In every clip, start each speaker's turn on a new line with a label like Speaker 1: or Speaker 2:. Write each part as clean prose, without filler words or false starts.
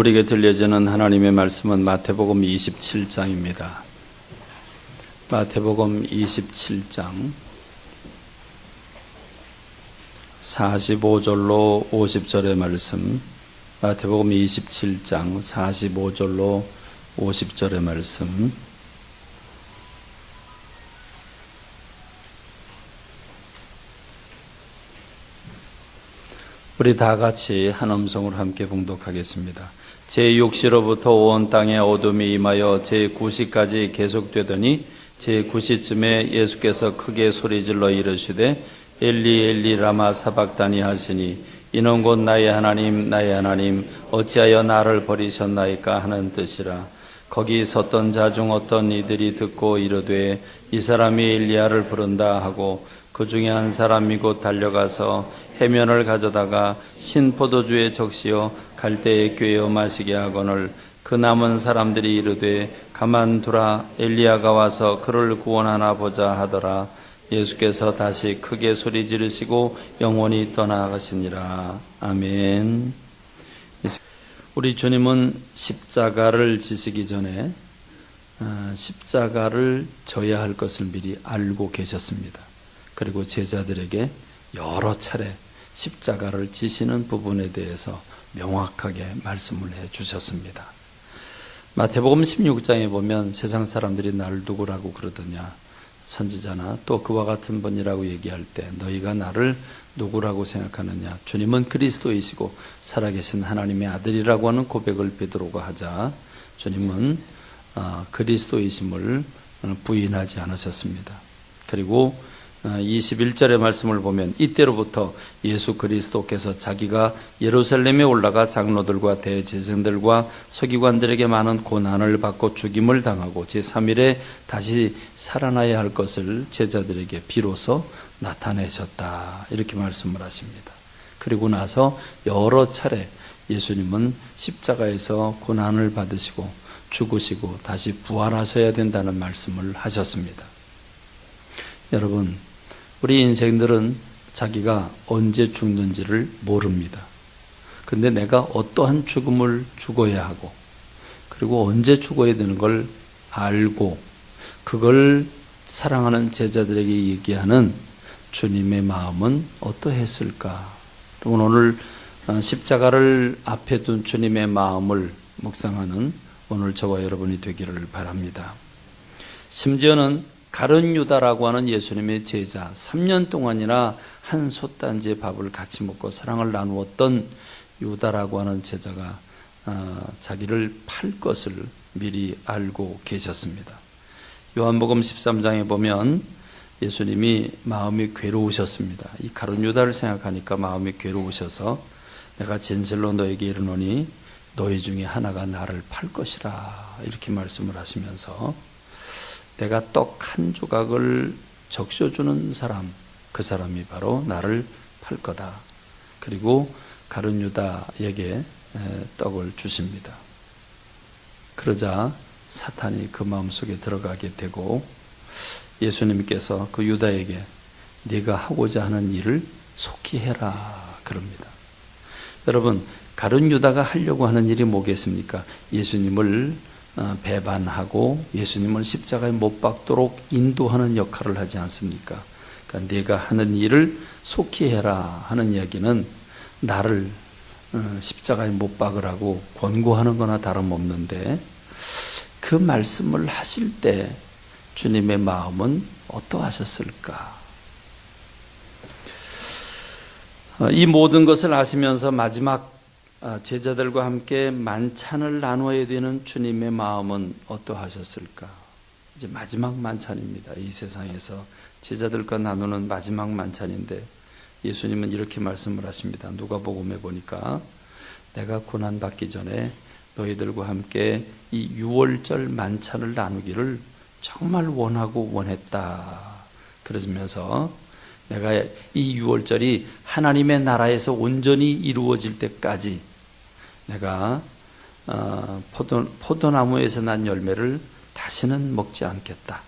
Speaker 1: 우리에게 들려지는 하나님의 말씀은 마태복음 27장입니다. 마태복음 27장 45절로 50절의 말씀, 마태복음 27장 45절로 50절의 말씀. 우리 다 같이 한 음성으로 함께 봉독하겠습니다. 제6시로부터 온 땅에 어둠이 임하여 제9시까지 계속되더니 제9시쯤에 예수께서 크게 소리질러 이르시되 엘리 엘리 라마 사박다니 하시니 이는 곧 나의 하나님 나의 하나님 어찌하여 나를 버리셨나이까 하는 뜻이라. 거기 섰던 자 중 어떤 이들이 듣고 이르되 이 사람이 엘리야를 부른다 하고 그 중에 한 사람이 곧 달려가서 해면을 가져다가 신포도주에 적시어 갈대에 꿰어 마시게 하거늘 그 남은 사람들이 이르되 가만두라 엘리야가 와서 그를 구원하나 보자 하더라. 예수께서 다시 크게 소리 지르시고 영원히 떠나가시니라. 아멘. 우리 주님은 십자가를 지시기 전에 십자가를 져야 할 것을 미리 알고 계셨습니다. 그리고 제자들에게 여러 차례 십자가를 지시는 부분에 대해서 명확하게 말씀을 해 주셨습니다. 마태복음 16장에 보면 세상 사람들이 나를 누구라고 그러더냐, 선지자나 또 그와 같은 분이라고 얘기할 때 너희가 나를 누구라고 생각하느냐, 주님은 그리스도이시고 살아계신 하나님의 아들이라고 하는 고백을 베드로가 하자 주님은 그리스도이심을 부인하지 않으셨습니다. 그리고 21절의 말씀을 보면 이때로부터 예수 그리스도께서 자기가 예루살렘에 올라가 장로들과 대제사장들과 서기관들에게 많은 고난을 받고 죽임을 당하고 제3일에 다시 살아나야 할 것을 제자들에게 비로소 나타내셨다, 이렇게 말씀을 하십니다. 그리고 나서 여러 차례 예수님은 십자가에서 고난을 받으시고 죽으시고 다시 부활하셔야 된다는 말씀을 하셨습니다. 여러분, 우리 인생들은 자기가 언제 죽는지를 모릅니다. 근데 내가 어떠한 죽음을 죽어야 하고 그리고 언제 죽어야 되는 걸 알고 그걸 사랑하는 제자들에게 얘기하는 주님의 마음은 어떠했을까? 오늘 십자가를 앞에 둔 주님의 마음을 묵상하는 오늘 저와 여러분이 되기를 바랍니다. 심지어는 가룟 유다라고 하는 예수님의 제자, 3년 동안이나 한 솥단지의 밥을 같이 먹고 사랑을 나누었던 유다라고 하는 제자가 자기를 팔 것을 미리 알고 계셨습니다. 요한복음 13장에 보면 예수님이 마음이 괴로우셨습니다. 이 가룟 유다를 생각하니까 마음이 괴로우셔서 내가 진실로 너에게 이르노니 너희 중에 하나가 나를 팔 것이라, 이렇게 말씀을 하시면서 내가 떡 한 조각을 적셔주는 사람, 그 사람이 바로 나를 팔 거다. 그리고 가룟 유다에게 떡을 주십니다. 그러자 사탄이 그 마음속에 들어가게 되고 예수님께서 그 유다에게 네가 하고자 하는 일을 속히 해라 그럽니다. 여러분, 가룟 유다가 하려고 하는 일이 뭐겠습니까? 예수님을 배반하고 예수님을 십자가에 못 박도록 인도하는 역할을 하지 않습니까? 그러니까 네가 하는 일을 속히 해라 하는 이야기는 나를 십자가에 못 박으라고 권고하는 거나 다름없는데 그 말씀을 하실 때 주님의 마음은 어떠하셨을까? 이 모든 것을 아시면서 마지막 제자들과 함께 만찬을 나누어야 되는 주님의 마음은 어떠하셨을까? 이제 마지막 만찬입니다. 이 세상에서 제자들과 나누는 마지막 만찬인데 예수님은 이렇게 말씀을 하십니다. 누가복음에 보니까 내가 고난 받기 전에 너희들과 함께 이 유월절 만찬을 나누기를 정말 원하고 원했다. 그러면서 내가 이 유월절이 하나님의 나라에서 온전히 이루어질 때까지 내가 포도나무에서 난 열매를 다시는 먹지 않겠다.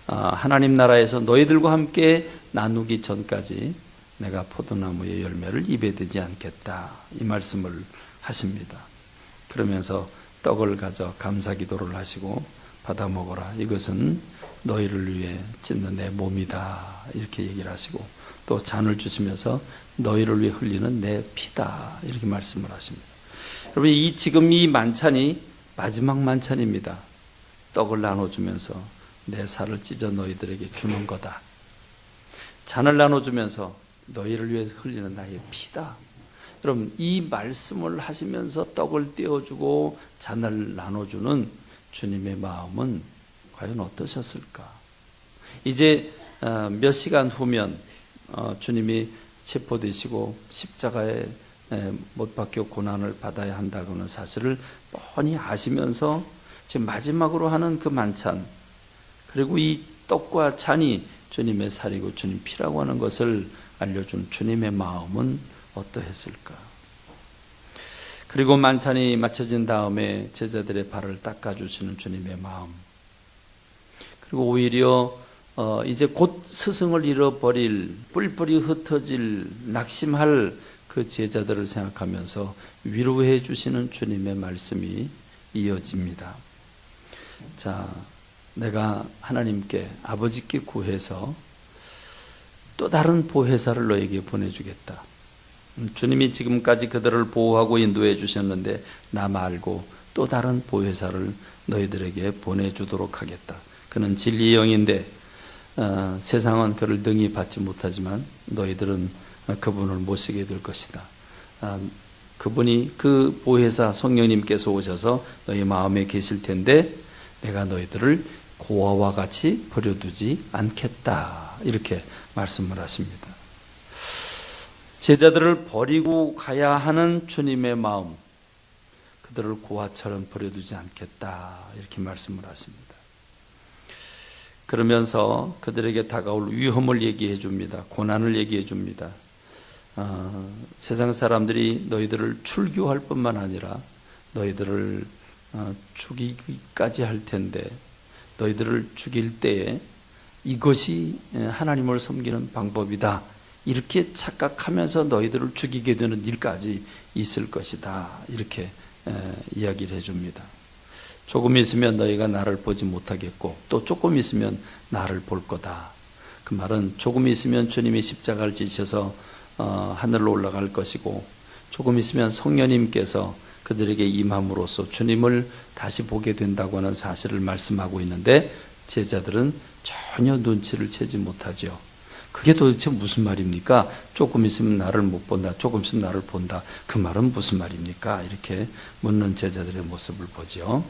Speaker 1: 하나님 나라에서 너희들과 함께 나누기 전까지 내가 포도나무의 열매를 입에 대지 않겠다. 이 말씀을 하십니다. 그러면서 떡을 가져 감사 기도를 하시고 받아 먹어라. 이것은 너희를 위해 찢는 내 몸이다. 이렇게 얘기를 하시고 또 잔을 주시면서 너희를 위해 흘리는 내 피다. 이렇게 말씀을 하십니다. 여러분, 지금 이 만찬이 마지막 만찬입니다. 떡을 나눠주면서 내 살을 찢어 너희들에게 주는 거다. 잔을 나눠주면서 너희를 위해 흘리는 나의 피다. 여러분, 이 말씀을 하시면서 떡을 떼어주고 잔을 나눠주는 주님의 마음은 과연 어떠셨을까? 이제 몇 시간 후면 주님이 체포되시고 십자가에 못 박혀 고난을 받아야 한다고는 사실을 뻔히 아시면서 지금 마지막으로 하는 그 만찬, 그리고 이 떡과 잔이 주님의 살이고 주님 피라고 하는 것을 알려준 주님의 마음은 어떠했을까? 그리고 만찬이 마쳐진 다음에 제자들의 발을 닦아주시는 주님의 마음, 그리고 오히려 이제 곧 스승을 잃어버릴, 뿔뿔이 흩어질, 낙심할 그 제자들을 생각하면서 위로해 주시는 주님의 말씀이 이어집니다. 자, 내가 하나님께, 아버지께 구해서 또 다른 보혜사를 너에게 보내주겠다. 주님이 지금까지 그들을 보호하고 인도해 주셨는데 나 말고 또 다른 보혜사를 너희들에게 보내주도록 하겠다. 그는 진리의 영인데 세상은 그를 능히 받지 못하지만 너희들은 그분을 모시게 될 것이다. 그분이, 그 보혜사 성령님께서 오셔서 너희 마음에 계실 텐데 내가 너희들을 고아와 같이 버려두지 않겠다. 이렇게 말씀을 하십니다. 제자들을 버리고 가야 하는 주님의 마음, 그들을 고아처럼 버려두지 않겠다. 이렇게 말씀을 하십니다. 그러면서 그들에게 다가올 위험을 얘기해 줍니다. 고난을 얘기해 줍니다. 세상 사람들이 너희들을 출교할 뿐만 아니라 너희들을 죽이기까지 할 텐데 너희들을 죽일 때에 이것이 하나님을 섬기는 방법이다. 이렇게 착각하면서 너희들을 죽이게 되는 일까지 있을 것이다. 이렇게 이야기를 해줍니다. 조금 있으면 너희가 나를 보지 못하겠고 또 조금 있으면 나를 볼 거다. 그 말은 조금 있으면 주님이 십자가를 지셔서 하늘로 올라갈 것이고 조금 있으면 성령님께서 그들에게 임함으로써 주님을 다시 보게 된다고 하는 사실을 말씀하고 있는데 제자들은 전혀 눈치를 채지 못하죠. 그게 도대체 무슨 말입니까? 조금 있으면 나를 못 본다. 조금 있으면 나를 본다. 그 말은 무슨 말입니까? 이렇게 묻는 제자들의 모습을 보죠.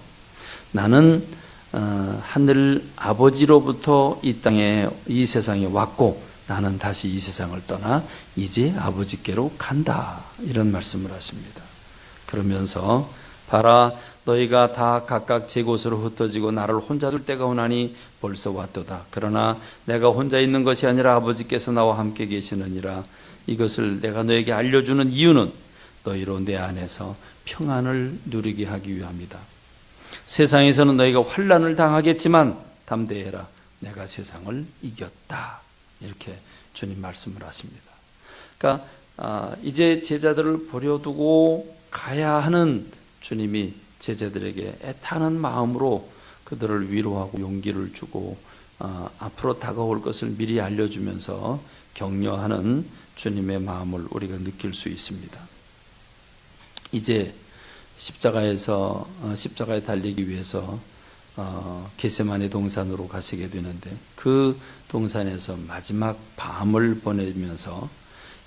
Speaker 1: 나는 하늘 아버지로부터 이 땅에, 이 세상에 왔고 나는 다시 이 세상을 떠나 이제 아버지께로 간다. 이런 말씀을 하십니다. 그러면서 봐라, 너희가 다 각각 제 곳으로 흩어지고 나를 혼자 둘 때가 오나니 벌써 왔도다. 그러나 내가 혼자 있는 것이 아니라 아버지께서 나와 함께 계시느니라. 이것을 내가 너에게 알려주는 이유는 너희로 내 안에서 평안을 누리게 하기 위함이다. 세상에서는 너희가 환난을 당하겠지만 담대해라. 내가 세상을 이겼다. 이렇게 주님 말씀을 하십니다. 그러니까 이제 제자들을 버려두고 가야 하는 주님이 제자들에게 애타는 마음으로 그들을 위로하고 용기를 주고 앞으로 다가올 것을 미리 알려주면서 격려하는 주님의 마음을 우리가 느낄 수 있습니다. 이제 십자가에 달리기 위해서 겟세마네 동산으로 가시게 되는데 그 동산에서 마지막 밤을 보내면서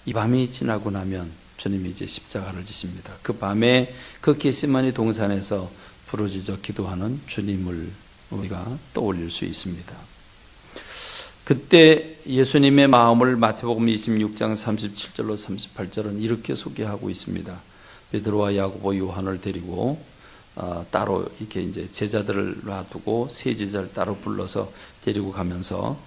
Speaker 1: 이 밤이 지나고 나면 주님이 이제 십자가를 지십니다. 그 밤에 그 겟세마네 동산에서 부르짖어 기도하는 주님을 우리가 떠올릴 수 있습니다. 그때 예수님의 마음을 마태복음 26장 37절로 38절은 이렇게 소개하고 있습니다. 베드로와 야고보, 요한을 데리고 따로 이렇게 이제 제자들을 놔두고 세 제자를 따로 불러서 데리고 가면서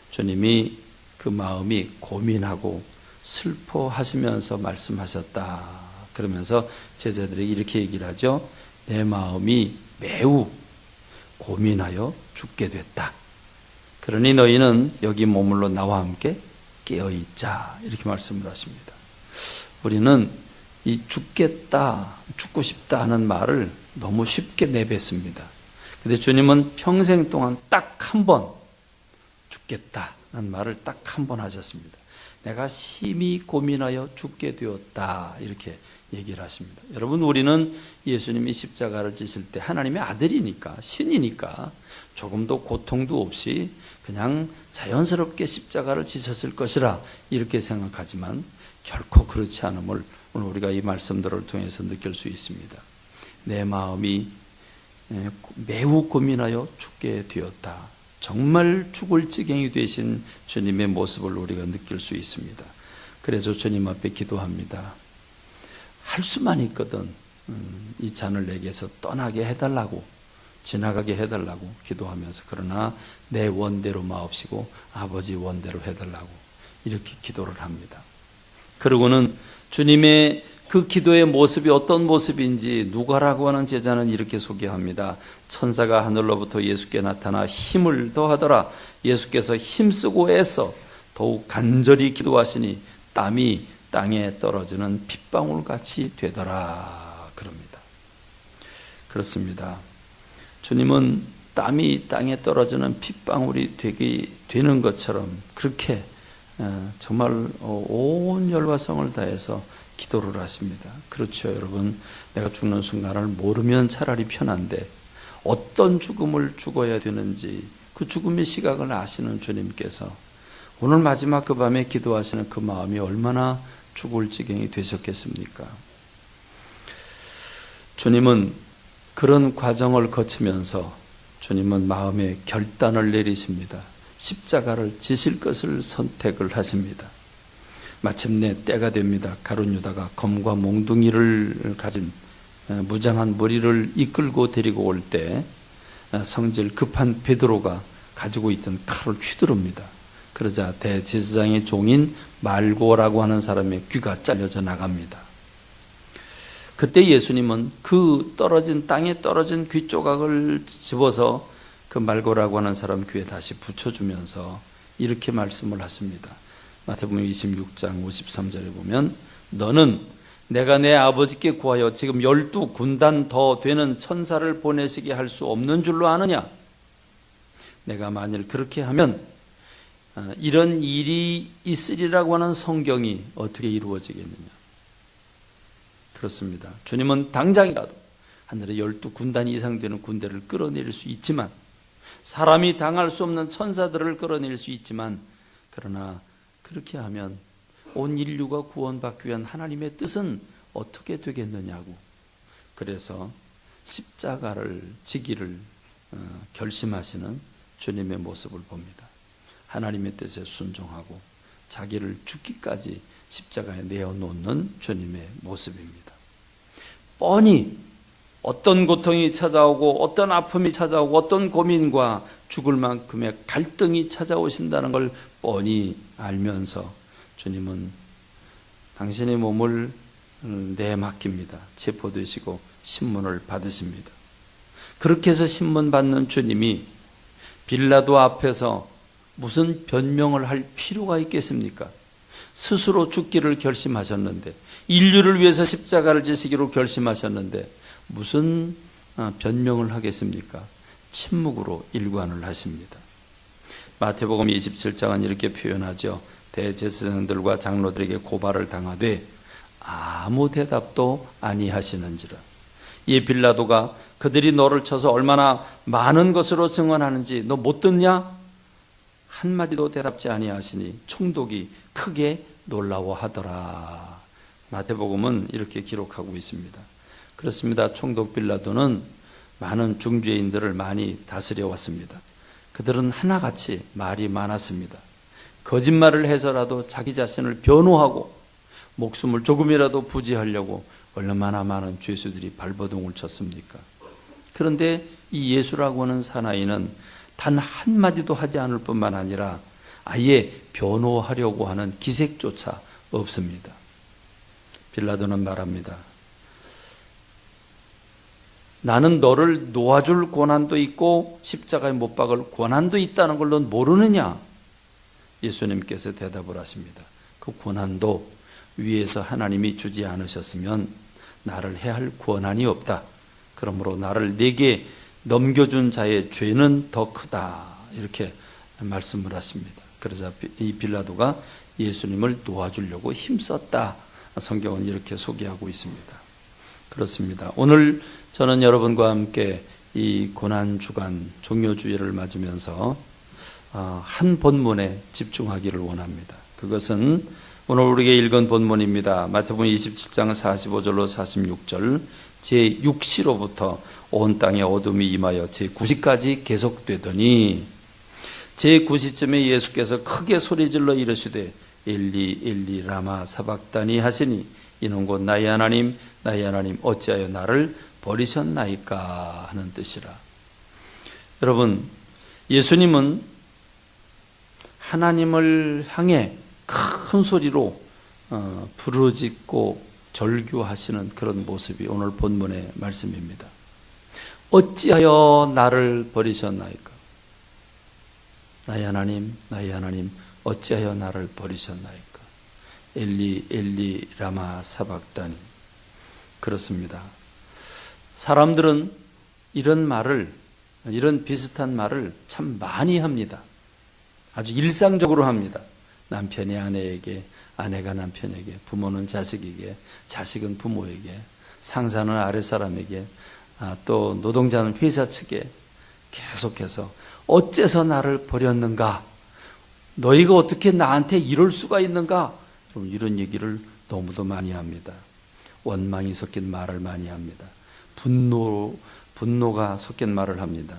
Speaker 1: 주님이 그 마음이 고민하고 슬퍼하시면서 말씀하셨다. 그러면서 제자들에게 이렇게 얘기를 하죠. 내 마음이 매우 고민하여 죽게 됐다. 그러니 너희는 여기 머물러 나와 함께 깨어있자. 이렇게 말씀을 하십니다. 우리는 이 죽겠다, 죽고 싶다 하는 말을 너무 쉽게 내뱉습니다. 근데 주님은 평생 동안 딱 한 번 죽겠다는 말을 딱 한 번 하셨습니다. 내가 심히 고민하여 죽게 되었다, 이렇게 얘기를 하십니다. 여러분, 우리는 예수님이 십자가를 지실 때 하나님의 아들이니까, 신이니까 조금도 고통도 없이 그냥 자연스럽게 십자가를 지셨을 것이라 이렇게 생각하지만 결코 그렇지 않음을 오늘 우리가 이 말씀들을 통해서 느낄 수 있습니다. 내 마음이 매우 고민하여 죽게 되었다. 정말 죽을 지경이 되신 주님의 모습을 우리가 느낄 수 있습니다. 그래서 주님 앞에 기도합니다. 할 수만 있거든 이 잔을 내게서 떠나게 해달라고, 지나가게 해달라고 기도하면서, 그러나 내 원대로 마옵시고 아버지 원대로 해달라고 이렇게 기도를 합니다. 그러고는 주님의 그 기도의 모습이 어떤 모습인지 누가라고 하는 제자는 이렇게 소개합니다. 천사가 하늘로부터 예수께 나타나 힘을 더하더라. 예수께서 힘쓰고 애써 더욱 간절히 기도하시니 땀이 땅에 떨어지는 핏방울같이 되더라, 그럽니다. 그렇습니다. 주님은 땀이 땅에 떨어지는 핏방울이 되는 것처럼 그렇게 정말 온 열과 성을 다해서 기도를 하십니다. 그렇죠, 여러분. 내가 죽는 순간을 모르면 차라리 편한데 어떤 죽음을 죽어야 되는지 그 죽음의 시각을 아시는 주님께서 오늘 마지막 그 밤에 기도하시는 그 마음이 얼마나 죽을 지경이 되셨겠습니까? 주님은 그런 과정을 거치면서 주님은 마음에 결단을 내리십니다. 십자가를 지실 것을 선택을 하십니다. 마침내 때가 됩니다. 가룟 유다가 검과 몽둥이를 가진 무장한 무리를 이끌고 데리고 올 때 성질 급한 베드로가 가지고 있던 칼을 휘두릅니다. 그러자 대제사장의 종인 말고라고 하는 사람의 귀가 잘려져 나갑니다. 그때 예수님은 그 땅에 떨어진 귀 조각을 집어서 그 말고라고 하는 사람 귀에 다시 붙여주면서 이렇게 말씀을 하십니다. 마태복음 26장 53절에 보면 너는 내가 내 아버지께 구하여 지금 12군단 더 되는 천사를 보내시게 할 수 없는 줄로 아느냐? 내가 만일 그렇게 하면 이런 일이 있으리라고 하는 성경이 어떻게 이루어지겠느냐? 그렇습니다. 주님은 당장이라도 하늘에 12군단 이상 되는 군대를 끌어내릴 수 있지만, 사람이 당할 수 없는 천사들을 끌어내릴 수 있지만, 그러나 그렇게 하면 온 인류가 구원받기 위한 하나님의 뜻은 어떻게 되겠느냐고, 그래서 십자가를 지기를 결심하시는 주님의 모습을 봅니다. 하나님의 뜻에 순종하고 자기를 죽기까지 십자가에 내어놓는 주님의 모습입니다. 뻔히 어떤 고통이 찾아오고 어떤 아픔이 찾아오고 어떤 고민과 죽을 만큼의 갈등이 찾아오신다는 걸 뻔히 알면서 주님은 당신의 몸을 내맡깁니다. 체포되시고 신문을 받으십니다. 그렇게 해서 신문 받는 주님이 빌라도 앞에서 무슨 변명을 할 필요가 있겠습니까? 스스로 죽기를 결심하셨는데, 인류를 위해서 십자가를 지시기로 결심하셨는데 무슨 변명을 하겠습니까? 침묵으로 일관을 하십니다. 마태복음 27장은 이렇게 표현하죠. 대제사장들과 장로들에게 고발을 당하되 아무 대답도 아니하시는지라. 이 빌라도가 그들이 너를 쳐서 얼마나 많은 것으로 증언하는지 너 못 듣냐? 한마디도 대답지 아니하시니 총독이 크게 놀라워하더라. 마태복음은 이렇게 기록하고 있습니다. 그렇습니다. 총독 빌라도는 많은 중죄인들을 많이 다스려 왔습니다. 그들은 하나같이 말이 많았습니다. 거짓말을 해서라도 자기 자신을 변호하고 목숨을 조금이라도 부지하려고 얼마나 많은 죄수들이 발버둥을 쳤습니까? 그런데 이 예수라고 하는 사나이는 단 한마디도 하지 않을 뿐만 아니라 아예 변호하려고 하는 기색조차 없습니다. 빌라도는 말합니다. 나는 너를 놓아줄 권한도 있고 십자가에 못 박을 권한도 있다는 걸 넌 모르느냐? 예수님께서 대답을 하십니다. 그 권한도 위에서 하나님이 주지 않으셨으면 나를 해할 권한이 없다. 그러므로 나를 내게 넘겨준 자의 죄는 더 크다. 이렇게 말씀을 하십니다. 그러자 이 빌라도가 예수님을 도와주려고 힘썼다. 성경은 이렇게 소개하고 있습니다. 그렇습니다. 오늘 저는 여러분과 함께 이 고난주간 종료주일을 맞으면서 한 본문에 집중하기를 원합니다. 그것은 오늘 우리에게 읽은 본문입니다. 마태복음 27장 45절로 46절, 제6시로부터 온 땅에 어둠이 임하여 제9시까지 계속되더니 제9시쯤에 예수께서 크게 소리질러 이르시되 엘리 엘리 라마 사박다니 하시니 이는 곧 나의 하나님 나의 하나님 어찌하여 나를 버리셨나이까 하는 뜻이라. 여러분, 예수님은 하나님을 향해 큰 소리로 부르짖고 절규하시는 그런 모습이 오늘 본문의 말씀입니다. 어찌하여 나를 버리셨나이까? 나의 하나님, 나의 하나님, 어찌하여 나를 버리셨나이까? 엘리, 엘리, 라마 사박다니. 그렇습니다. 사람들은 이런 비슷한 말을 참 많이 합니다. 아주 일상적으로 합니다. 남편이 아내에게, 아내가 남편에게, 부모는 자식에게, 자식은 부모에게, 상사는 아랫사람에게, 또 노동자는 회사 측에 계속해서 어째서 나를 버렸는가? 너희가 어떻게 나한테 이럴 수가 있는가? 이런 얘기를 너무도 많이 합니다. 원망이 섞인 말을 많이 합니다. 분노가 섞인 말을 합니다.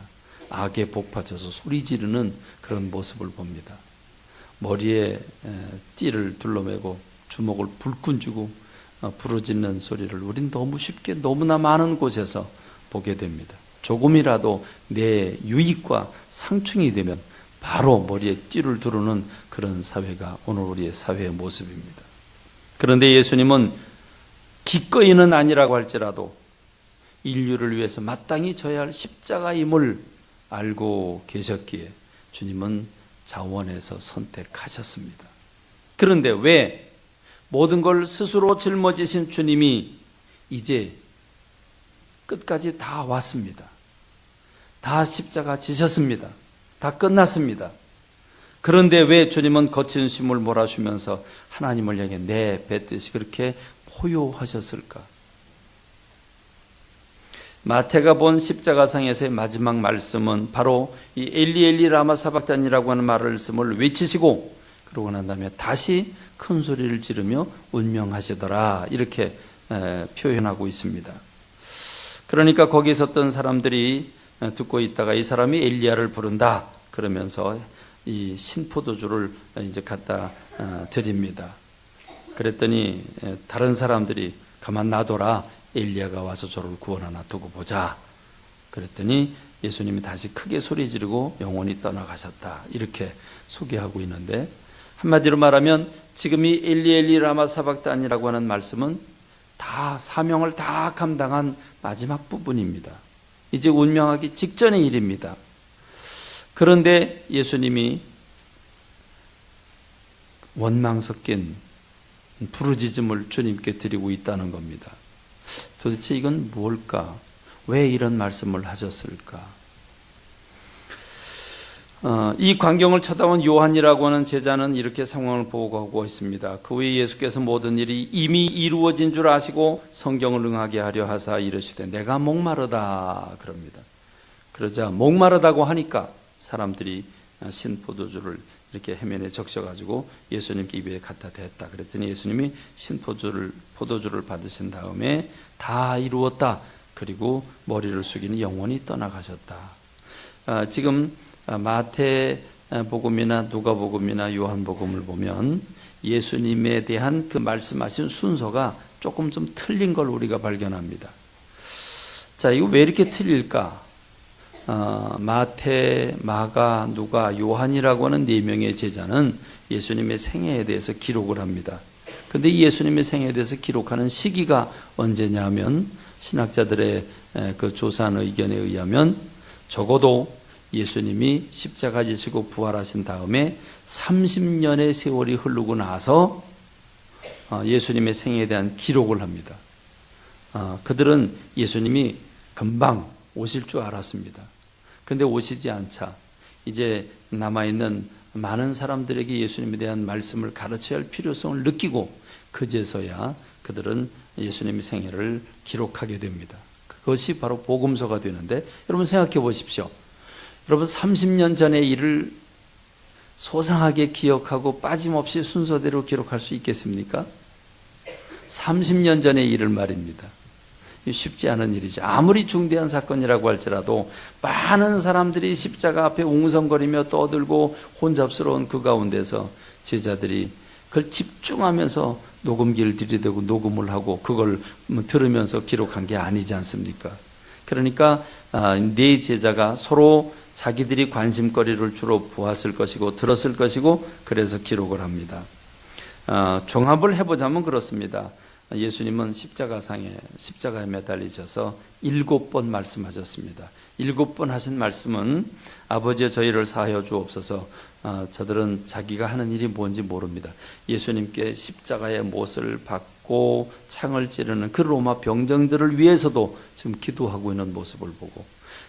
Speaker 1: 악에 복받쳐서 소리 지르는 그런 모습을 봅니다. 머리에 띠를 둘러매고 주먹을 불끈 쥐고 부르짖는 소리를 우린 너무 쉽게 너무나 많은 곳에서 보게 됩니다. 조금이라도 내 유익과 상충이 되면 바로 머리에 띠를 두르는 그런 사회가 오늘 우리의 사회의 모습입니다. 그런데 예수님은 기꺼이는 아니라고 할지라도 인류를 위해서 마땅히 져야 할 십자가임을 알고 계셨기에 주님은 자원해서 선택하셨습니다. 그런데 왜 모든 걸 스스로 짊어지신 주님이 이제 끝까지 다 왔습니다. 다 십자가 지셨습니다. 다 끝났습니다. 그런데 왜 주님은 거친 숨을 몰아쉬면서 하나님을 향해 내뱉듯이 그렇게 포효하셨을까? 마태가 본 십자가상에서의 마지막 말씀은 바로 이 엘리 엘리 라마 사박단이라고 하는 말씀을 외치시고 그러고 난 다음에 다시 큰 소리를 지르며 운명하시더라 이렇게 표현하고 있습니다. 그러니까 거기 있었던 사람들이 듣고 있다가 이 사람이 엘리야를 부른다 그러면서 이 신포도주를 이제 갖다 드립니다. 그랬더니 다른 사람들이 가만 놔둬라, 엘리야가 와서 저를 구원하나 두고 보자. 그랬더니 예수님이 다시 크게 소리 지르고 영원히 떠나가셨다 이렇게 소개하고 있는데, 한마디로 말하면 지금 이 엘리 엘리 라마 사박단이라고 하는 말씀은 다 사명을 다 감당한 마지막 부분입니다. 이제 운명하기 직전의 일입니다. 그런데 예수님이 원망 섞인 부르짖음을 주님께 드리고 있다는 겁니다. 도대체 이건 뭘까? 왜 이런 말씀을 하셨을까? 이 광경을 쳐다본 요한이라고 하는 제자는 이렇게 상황을 보고하고 있습니다. 그 후에 예수께서 모든 일이 이미 이루어진 줄 아시고 성경을 응하게 하려 하사 이르시되 내가 목마르다 그럽니다. 그러자 목마르다고 하니까 사람들이 신포도주를 이렇게 해면에 적셔가지고 예수님께 입에 갖다 댔다. 그랬더니 예수님이 포도주를 받으신 다음에 다 이루었다. 그리고 머리를 숙이니 영원히 떠나가셨다. 지금 마태복음이나 누가복음이나 요한복음을 보면 예수님에 대한 그 말씀하신 순서가 조금 좀 틀린 걸 우리가 발견합니다. 자, 이거 왜 이렇게 틀릴까? 마태, 마가, 누가, 요한이라고 하는 4명의 제자는 예수님의 생애에 대해서 기록을 합니다. 그런데 이 예수님의 생애에 대해서 기록하는 시기가 언제냐 하면 신학자들의 그 조사한 의견에 의하면 적어도 예수님이 십자가 지시고 부활하신 다음에 30년의 세월이 흐르고 나서 예수님의 생애에 대한 기록을 합니다. 그들은 예수님이 금방 오실 줄 알았습니다. 근데 오시지 않자 이제 남아있는 많은 사람들에게 예수님에 대한 말씀을 가르쳐야 할 필요성을 느끼고 그제서야 그들은 예수님의 생애를 기록하게 됩니다. 그것이 바로 복음서가 되는데, 여러분 생각해 보십시오. 여러분 30년 전의 일을 소상하게 기억하고 빠짐없이 순서대로 기록할 수 있겠습니까? 30년 전의 일을 말입니다. 쉽지 않은 일이죠. 아무리 중대한 사건이라고 할지라도 많은 사람들이 십자가 앞에 웅성거리며 떠들고 혼잡스러운 그 가운데서 제자들이 그걸 집중하면서 녹음기를 들이대고 녹음을 하고 그걸 들으면서 기록한 게 아니지 않습니까? 그러니까 네 제자가 서로 자기들이 관심거리를 주로 보았을 것이고 들었을 것이고 그래서 기록을 합니다. 종합을 해보자면 그렇습니다. 예수님은 십자가에 매달리셔서 7번 말씀하셨습니다. 7번 하신 말씀은 아버지여 저희를 사하여 주옵소서, 저들은 자기가 하는 일이 뭔지 모릅니다. 예수님께 십자가의 못을 받고 창을 찌르는 그 로마 병정들을 위해서도 지금 기도하고 있는 모습을 보고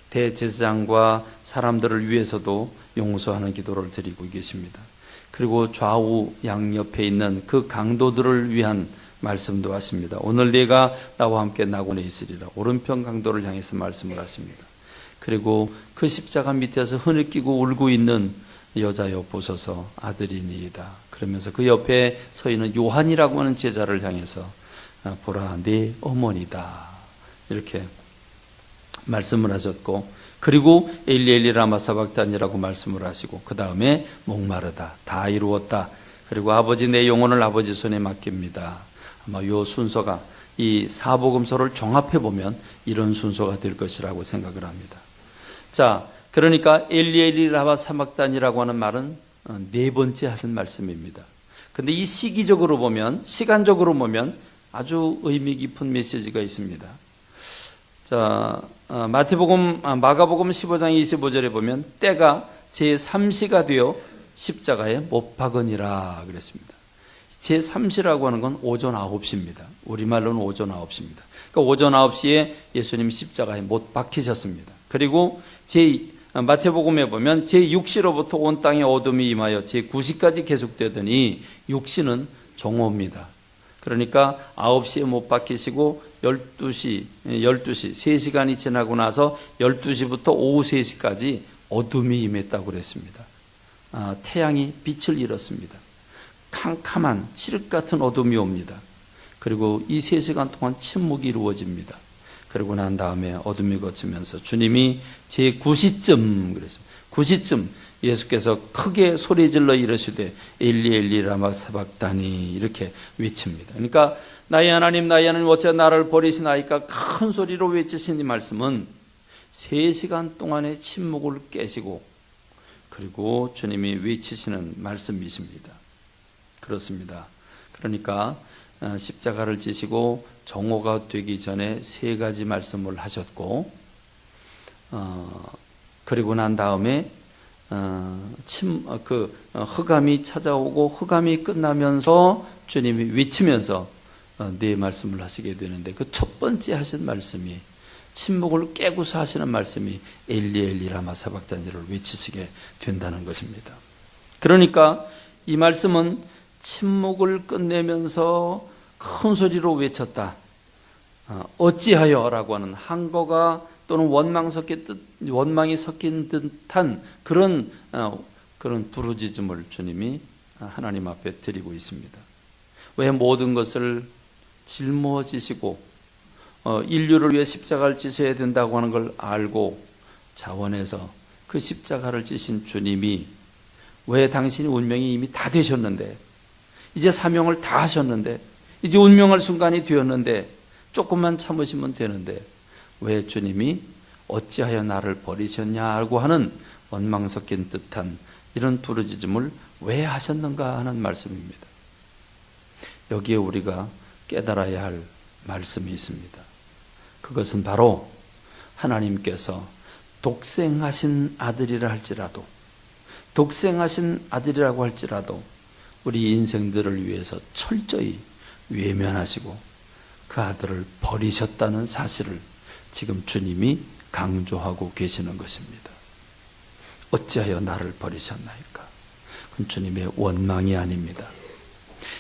Speaker 1: 대제사장과 사람들을 위해서도 용서하는 기도를 드리고 계십니다. 그리고 좌우 양옆에 있는 그 강도들을 위한 말씀도 하십니다. 오늘 네가 나와 함께 낙원에 있으리라. 오른편 강도를 향해서 말씀을 하십니다. 그리고 그 십자가 밑에서 흐느끼고 울고 있는 여자여 보소서 아들이니이다. 그러면서 그 옆에 서 있는 요한이라고 하는 제자를 향해서 보라 네 어머니다. 이렇게 말씀을 하셨고, 그리고 엘리 엘리 라마 사박단이라고 말씀을 하시고, 그 다음에 목마르다 다 이루었다. 그리고 아버지 내 영혼을 아버지 손에 맡깁니다. 아마 이 순서가 이 사복음서를 종합해 보면 이런 순서가 될 것이라고 생각을 합니다. 자, 그러니까 엘리 엘리 라마 사박단이라고 하는 말은 4번째 하신 말씀입니다. 근데 이 시기적으로 보면, 시간적으로 보면 아주 의미 깊은 메시지가 있습니다. 자, 마가복음 15장 25절에 보면 때가 제3시가 되어 십자가에 못 박으니라 그랬습니다. 제3시라고 하는 건 오전 9시입니다. 우리말로는 오전 9시입니다. 그러니까 오전 9시에 예수님 십자가에 못 박히셨습니다. 그리고 마태복음에 보면 제6시로부터 온 땅에 어둠이 임하여 제9시까지 계속되더니 6시는 종호입니다. 그러니까 9시에 못 박히시고 12시, 3시간이 지나고 나서 12시부터 오후 3시까지 어둠이 임했다고 그랬습니다. 태양이 빛을 잃었습니다. 캄캄한 칠흑 같은 어둠이 옵니다. 그리고 이 3시간 동안 침묵이 이루어집니다. 그리고 난 다음에 어둠이 거치면서 주님이 제9시쯤 그랬습니다. 9시쯤 예수께서 크게 소리질러 이르시되 엘리 엘리 라마 사박다니 이렇게 외칩니다. 그러니까 나의 하나님 어찌 나를 버리시나이까 큰 소리로 외치신 이 말씀은 3시간 동안의 침묵을 깨시고 그리고 주님이 외치시는 말씀이십니다. 그렇습니다. 그러니까 십자가를 지시고 정오가 되기 전에 3가지 말씀을 하셨고, 그리고 난 다음에 흑암이 찾아오고 흑암이 끝나면서 주님이 외치면서 네 말씀을 하시게 되는데, 그 첫 번째 하신 말씀이 침묵을 깨고서 하시는 말씀이 엘리 엘리 라마 사박단이를 외치시게 된다는 것입니다. 그러니까 이 말씀은 침묵을 끝내면서 큰 소리로 외쳤다. 어찌하여 라고 하는 한거가 또는 원망이 섞인 듯한 그런 부르짖음을 주님이 하나님 앞에 드리고 있습니다. 왜 모든 것을 짊어지시고 인류를 위해 십자가를 지셔야 된다고 하는 걸 알고 자원해서 그 십자가를 지신 주님이 왜 당신의 운명이 이미 다 되셨는데, 이제 사명을 다 하셨는데, 이제 운명할 순간이 되었는데 조금만 참으시면 되는데 왜 주님이 어찌하여 나를 버리셨냐고 하는 원망 섞인 듯한 이런 부르짖음을 왜 하셨는가 하는 말씀입니다. 여기에 우리가 깨달아야 할 말씀이 있습니다. 그것은 바로 하나님께서 독생하신 아들이라 할지라도, 독생하신 아들이라고 할지라도 우리 인생들을 위해서 철저히 외면하시고 그 아들을 버리셨다는 사실을 지금 주님이 강조하고 계시는 것입니다. 어찌하여 나를 버리셨나이까? 그건 주님의 원망이 아닙니다.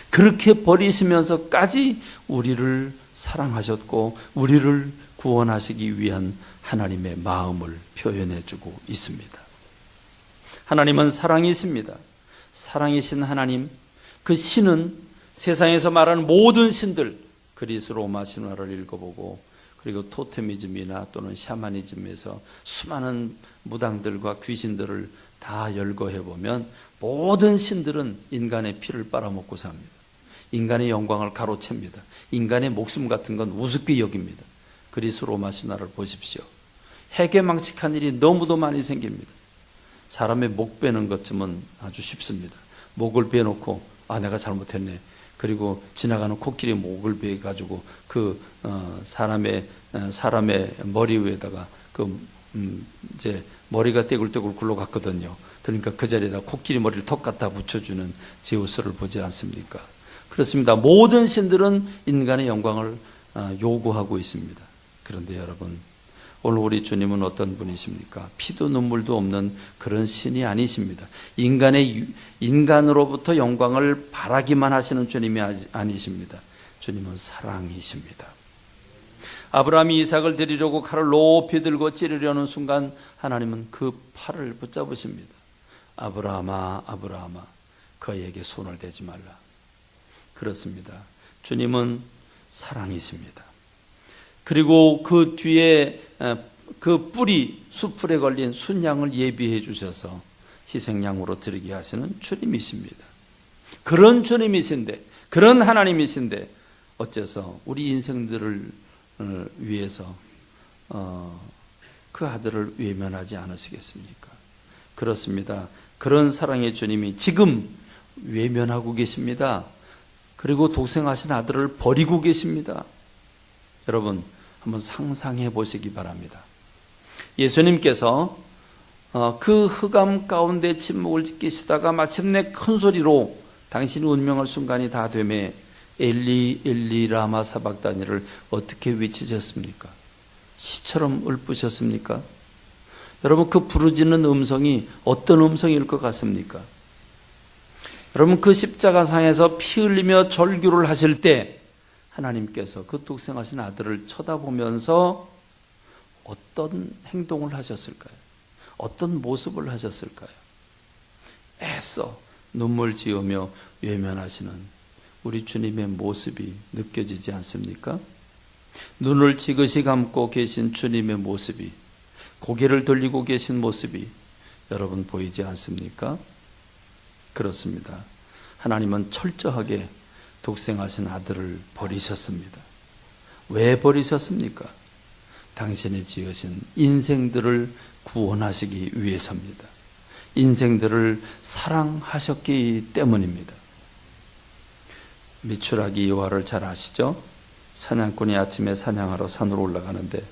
Speaker 1: 그렇게 버리시면서까지 우리를 사랑하셨고 우리를 구원하시기 위한 하나님의 마음을 표현해 주고 있습니다. 하나님은 사랑이십니다. 사랑이신 하나님, 그 신은 세상에서 말하는 모든 신들, 그리스 로마 신화를 읽어보고 그리고 토테미즘이나 또는 샤머니즘에서 수많은 무당들과 귀신들을 다 열거해보면 모든 신들은 인간의 피를 빨아먹고 삽니다. 인간의 영광을 가로챕니다. 인간의 목숨 같은 건 우습게 여깁니다. 그리스 로마 신화를 보십시오. 해괴망측한 일이 너무도 많이 생깁니다. 사람의 목 베는 것쯤은 아주 쉽습니다. 목을 베놓고 내가 잘못했네. 그리고 지나가는 코끼리 목을 베가지고 그 사람의 머리 위에다가 이제 머리가 떼굴떼굴 굴러갔거든요. 그러니까 그 자리에다 코끼리 머리를 턱 갖다 붙여주는 제우스를 보지 않습니까? 그렇습니다. 모든 신들은 인간의 영광을 요구하고 있습니다. 그런데 여러분, 오늘 우리 주님은 어떤 분이십니까? 피도 눈물도 없는 그런 신이 아니십니다. 인간으로부터 영광을 바라기만 하시는 주님이 아니십니다. 주님은 사랑이십니다. 아브라함이 이삭을 드리려고 칼을 높이 들고 찌르려는 순간 하나님은 그 팔을 붙잡으십니다. 아브라함아, 아브라함아, 그에게 손을 대지 말라. 그렇습니다. 주님은 사랑이십니다. 그리고 그 뒤에 그 뿔이 수풀에 걸린 순양을 예비해 주셔서 희생양으로 드리게 하시는 주님이십니다. 그런 주님이신데, 그런 하나님이신데 어째서 우리 인생들을 위해서 그 아들을 외면하지 않으시겠습니까? 그렇습니다. 그런 사랑의 주님이 지금 외면하고 계십니다. 그리고 독생하신 아들을 버리고 계십니다. 여러분, 한번 상상해 보시기 바랍니다. 예수님께서 그 흑암 가운데 침묵을 지키시다가 마침내 큰 소리로 당신이 운명할 순간이 다 되매 엘리 엘리 라마 사박다니를 어떻게 외치셨습니까? 시처럼 울부셨습니까? 여러분, 그 부르짖는 음성이 어떤 음성일 것 같습니까? 여러분, 그 십자가상에서 피 흘리며 절규를 하실 때 하나님께서 그 독생하신 아들을 쳐다보면서 어떤 행동을 하셨을까요? 어떤 모습을 하셨을까요? 애써 눈물 지으며 외면하시는 우리 주님의 모습이 느껴지지 않습니까? 눈을 지그시 감고 계신 주님의 모습이, 고개를 돌리고 계신 모습이 여러분 보이지 않습니까? 그렇습니다. 하나님은 철저하게 독생하신 아들을 버리셨습니다. 왜 버리셨습니까? 당신이 지으신 인생들을 구원하시기 위해서입니다. 인생들을 사랑하셨기 때문입니다. 미추라기 여호와를 잘 아시죠? 사냥꾼이 아침에 사냥하러 산으로 올라가는데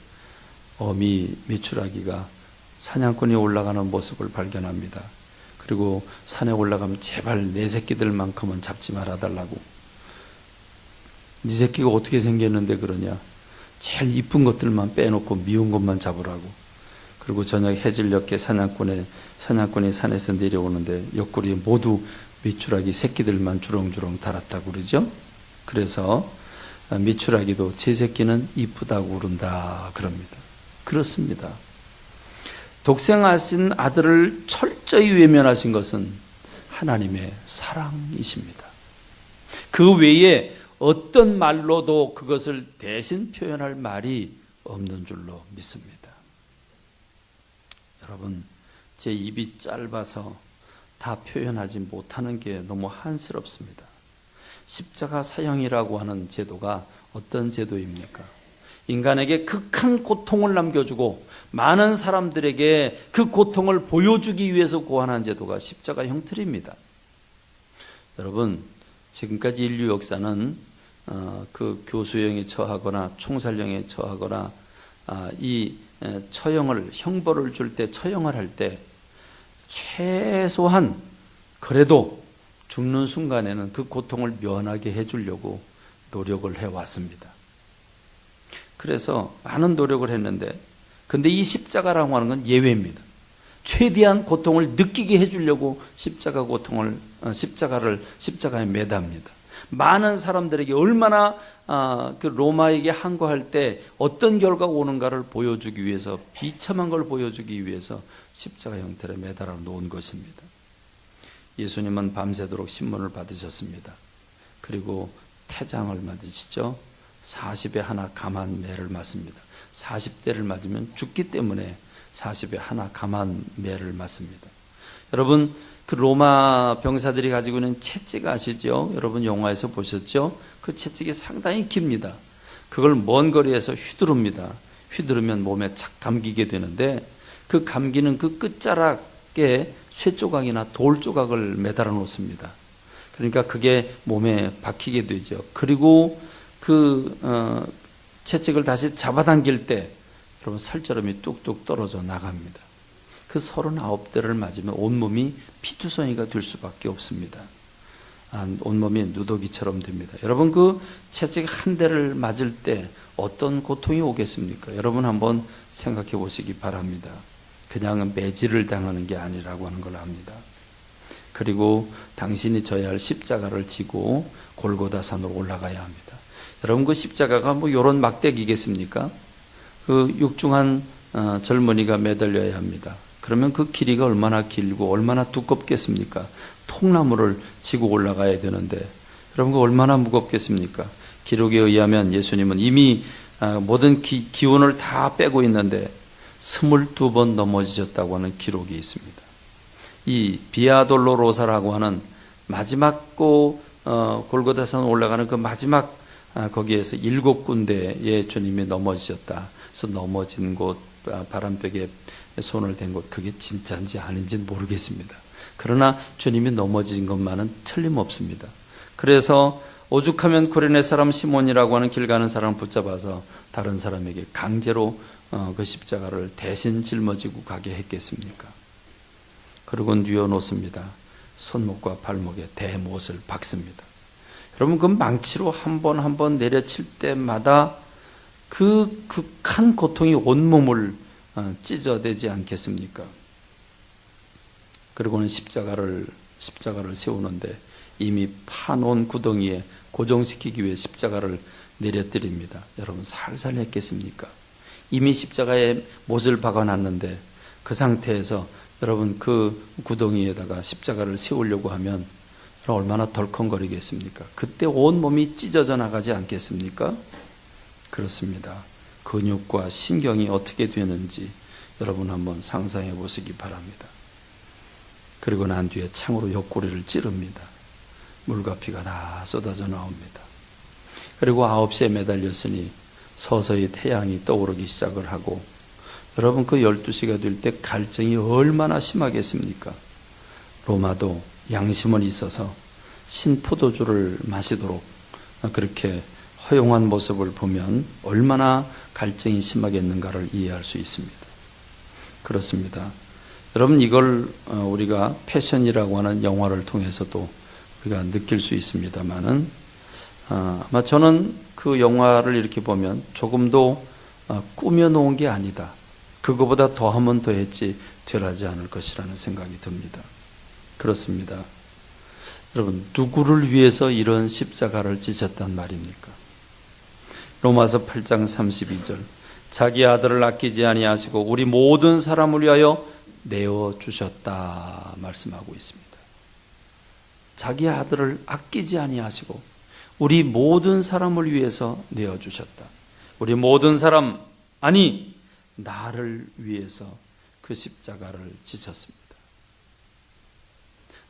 Speaker 1: 어미 미추라기가 사냥꾼이 올라가는 모습을 발견합니다. 그리고 산에 올라가면 제발 내 새끼들만큼은 잡지 말아달라고. 네 새끼가 어떻게 생겼는데 그러냐? 제일 이쁜 것들만 빼놓고 미운 것만 잡으라고. 그리고 저녁 해질녘에 사냥꾼이 산에서 내려오는데 옆구리에 모두 미추라기 새끼들만 주렁주렁 달았다고 그러죠. 그래서 미추라기도 제 새끼는 이쁘다고 그런다 그럽니다. 그렇습니다. 독생하신 아들을 철저히 외면하신 것은 하나님의 사랑이십니다. 그 외에 어떤 말로도 그것을 대신 표현할 말이 없는 줄로 믿습니다. 여러분, 제 입이 짧아서 다 표현하지 못하는 게 너무 한스럽습니다. 십자가 사형이라고 하는 제도가 어떤 제도입니까? 인간에게 극한 고통을 남겨주고 많은 사람들에게 그 고통을 보여주기 위해서 고안한 제도가 십자가 형틀입니다. 여러분, 지금까지 인류 역사는 그 교수형에 처하거나 총살형에 처하거나 이 처형을, 형벌을 줄 때, 처형을 할 때 최소한 그래도 죽는 순간에는 그 고통을 면하게 해주려고 노력을 해왔습니다. 그래서 많은 노력을 했는데, 근데 이 십자가라고 하는 건 예외입니다. 최대한 고통을 느끼게 해주려고 십자가에 매답니다. 많은 사람들에게 얼마나 그 로마에게 항거할 때 어떤 결과가 오는가를 보여주기 위해서, 비참한 걸 보여주기 위해서 십자가 형태로 매달아 놓은 것입니다. 예수님은 밤새도록 신문을 받으셨습니다. 그리고 태장을 맞으시죠. 40에 하나 감한 매를 맞습니다. 40대를 맞으면 죽기 때문에 40에 하나 감한 매를 맞습니다. 여러분, 그 로마 병사들이 가지고 있는 채찍 아시죠? 여러분 영화에서 보셨죠? 그 채찍이 상당히 깁니다. 그걸 먼 거리에서 휘두릅니다. 휘두르면 몸에 착 감기게 되는데, 그 감기는 그 끝자락에 쇠조각이나 돌조각을 매달아 놓습니다. 그러니까 그게 몸에 박히게 되죠. 그리고 그 채찍을 다시 잡아당길 때 여러분 살처럼이 뚝뚝 떨어져 나갑니다. 그 39대를 맞으면 온몸이 피투성이가 될 수밖에 없습니다. 온몸이 누더기처럼 됩니다. 여러분, 그 채찍 한 대를 맞을 때 어떤 고통이 오겠습니까? 여러분 한번 생각해 보시기 바랍니다. 그냥 매질을 당하는 게 아니라고 하는 걸 압니다. 그리고 당신이 져야 할 십자가를 지고 골고다산으로 올라가야 합니다. 여러분, 그 십자가가 뭐 이런 막대기겠습니까? 그 육중한 젊은이가 매달려야 합니다. 그러면 그 길이가 얼마나 길고 얼마나 두껍겠습니까? 통나무를 지고 올라가야 되는데, 여러분, 그 얼마나 무겁겠습니까? 기록에 의하면 예수님은 이미 모든 기운을 다 빼고 있는데 22번 넘어지셨다고 하는 기록이 있습니다. 이 비아돌로로사라고 하는 마지막 골고다산 올라가는 그 마지막 거기에서 7군데에 주님이 넘어지셨다. 그래서 넘어진 곳, 바람벽에 손을 댄 곳, 그게 진짜인지 아닌지는 모르겠습니다. 그러나 주님이 넘어진 것만은 틀림없습니다. 그래서 오죽하면 구레네 사람 시몬이라고 하는 길 가는 사람을 붙잡아서 다른 사람에게 강제로 그 십자가를 대신 짊어지고 가게 했겠습니까? 그리고 뉘어놓습니다. 손목과 발목에 대못을 박습니다. 여러분, 그 망치로 한 번 한 번 내려칠 때마다 그 극한 고통이 온몸을 찢어대지 않겠습니까? 그리고는 십자가를 세우는데 이미 파놓은 구덩이에 고정시키기 위해 십자가를 내려뜨립니다. 여러분, 살살 했겠습니까? 이미 십자가에 못을 박아놨는데 그 상태에서 여러분 그 구덩이에다가 십자가를 세우려고 하면 얼마나 덜컹거리겠습니까? 그때 온몸이 찢어져 나가지 않겠습니까? 그렇습니다. 근육과 신경이 어떻게 되는지 여러분 한번 상상해 보시기 바랍니다. 그리고 난 뒤에 창으로 옆구리를 찌릅니다. 물과 피가 다 쏟아져 나옵니다. 그리고 9시에 매달렸으니 서서히 태양이 떠오르기 시작을 하고, 여러분 그 12시가 될 때 갈증이 얼마나 심하겠습니까? 로마도 양심은 있어서 신포도주를 마시도록 그렇게 허용한 모습을 보면 얼마나 갈증이 심하겠는가를 이해할 수 있습니다. 그렇습니다. 여러분, 이걸 우리가 패션이라고 하는 영화를 통해서도 우리가 느낄 수 있습니다만은, 아마 저는 그 영화를 이렇게 보면 조금도 꾸며놓은 게 아니다, 그거보다 더하면 더했지 덜하지 않을 것이라는 생각이 듭니다. 그렇습니다. 여러분, 누구를 위해서 이런 십자가를 지셨단 말입니까? 로마서 8장 32절, 자기 아들을 아끼지 아니하시고 우리 모든 사람을 위하여 내어주셨다 말씀하고 있습니다. 자기 아들을 아끼지 아니하시고 우리 모든 사람을 위해서 내어주셨다. 우리 모든 사람, 아니 나를 위해서 그 십자가를 지셨습니다.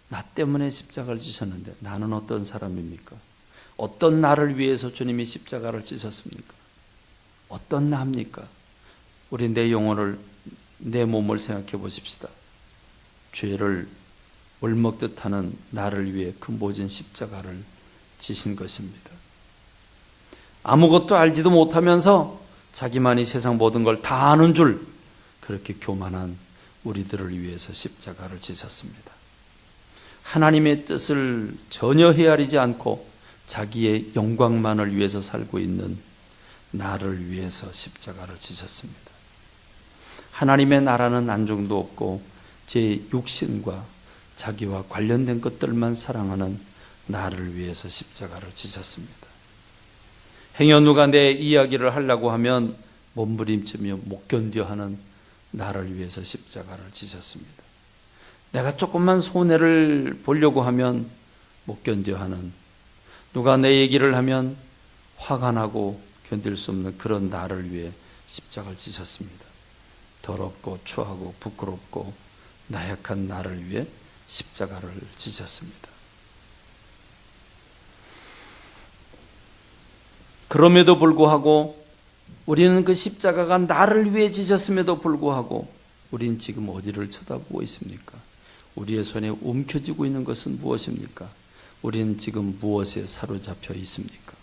Speaker 1: 나 때문에 십자가를 지셨는데 나는 어떤 사람입니까? 어떤 나를 위해서 주님이 십자가를 지셨습니까? 어떤 나입니까? 우리 내 영혼을, 내 몸을 생각해 보십시다. 죄를 올먹듯 하는 나를 위해 그 모진 십자가를 지신 것입니다. 아무것도 알지도 못하면서 자기만이 세상 모든 걸 다 아는 줄 그렇게 교만한 우리들을 위해서 십자가를 지셨습니다. 하나님의 뜻을 전혀 헤아리지 않고 자기의 영광만을 위해서 살고 있는 나를 위해서 십자가를 지셨습니다. 하나님의 나라는 안중도 없고 제 육신과 자기와 관련된 것들만 사랑하는 나를 위해서 십자가를 지셨습니다. 행여 누가 내 이야기를 하려고 하면 몸부림치며 못 견뎌 하는 나를 위해서 십자가를 지셨습니다. 내가 조금만 손해를 보려고 하면 못 견뎌 하는, 누가 내 얘기를 하면 화가 나고 견딜 수 없는 그런 나를 위해 십자가를 지셨습니다. 더럽고 추하고 부끄럽고 나약한 나를 위해 십자가를 지셨습니다. 그럼에도 불구하고 우리는 그 십자가가 나를 위해 지셨음에도 불구하고 우리는 지금 어디를 쳐다보고 있습니까? 우리의 손에 움켜쥐고 있는 것은 무엇입니까? 우리는 지금 무엇에 사로잡혀 있습니까?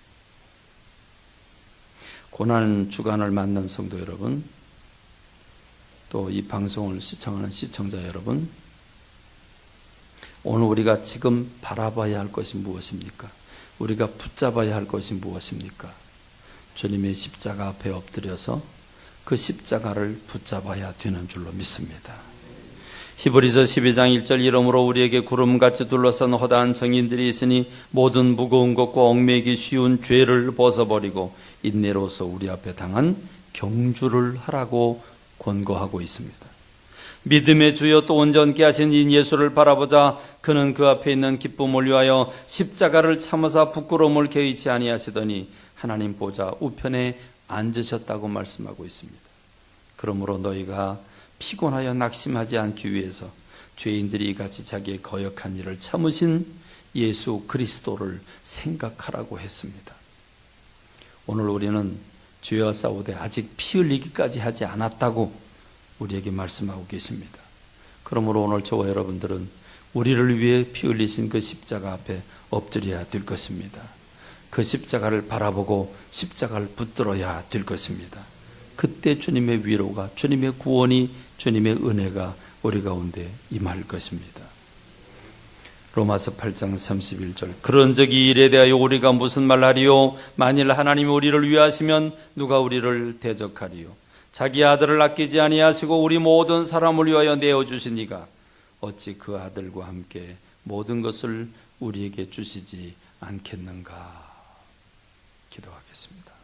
Speaker 1: 고난 주간을 만난 성도 여러분, 또 이 방송을 시청하는 시청자 여러분, 오늘 우리가 지금 바라봐야 할 것이 무엇입니까? 우리가 붙잡아야 할 것이 무엇입니까? 주님의 십자가 앞에 엎드려서 그 십자가를 붙잡아야 되는 줄로 믿습니다. 히브리서 12장 1절, 이러므로 우리에게 구름같이 둘러싼 허다한 정인들이 있으니 모든 무거운 것과 얽매이기 쉬운 죄를 벗어버리고 인내로서 우리 앞에 당한 경주를 하라고 권고하고 있습니다. 믿음의 주여 또 온전케 하신 이 예수를 바라보자. 그는 그 앞에 있는 기쁨을 위하여 십자가를 참으사 부끄러움을 개의치 아니하시더니 하나님 보좌 우편에 앉으셨다고 말씀하고 있습니다. 그러므로 너희가 피곤하여 낙심하지 않기 위해서 죄인들이 이같이 자기의 거역한 일을 참으신 예수 그리스도를 생각하라고 했습니다. 오늘 우리는 죄와 싸우되 아직 피 흘리기까지 하지 않았다고 우리에게 말씀하고 계십니다. 그러므로 오늘 저와 여러분들은 우리를 위해 피 흘리신 그 십자가 앞에 엎드려야 될 것입니다. 그 십자가를 바라보고 십자가를 붙들어야 될 것입니다. 그때 주님의 위로가, 주님의 구원이, 주님의 은혜가 우리 가운데 임할 것입니다. 로마서 8장 31절, 그런즉 이 일에 대하여 우리가 무슨 말하리요? 만일 하나님이 우리를 위하시면 누가 우리를 대적하리요? 자기 아들을 아끼지 아니하시고 우리 모든 사람을 위하여 내어주신 이가 어찌 그 아들과 함께 모든 것을 우리에게 주시지 않겠는가? 기도하겠습니다.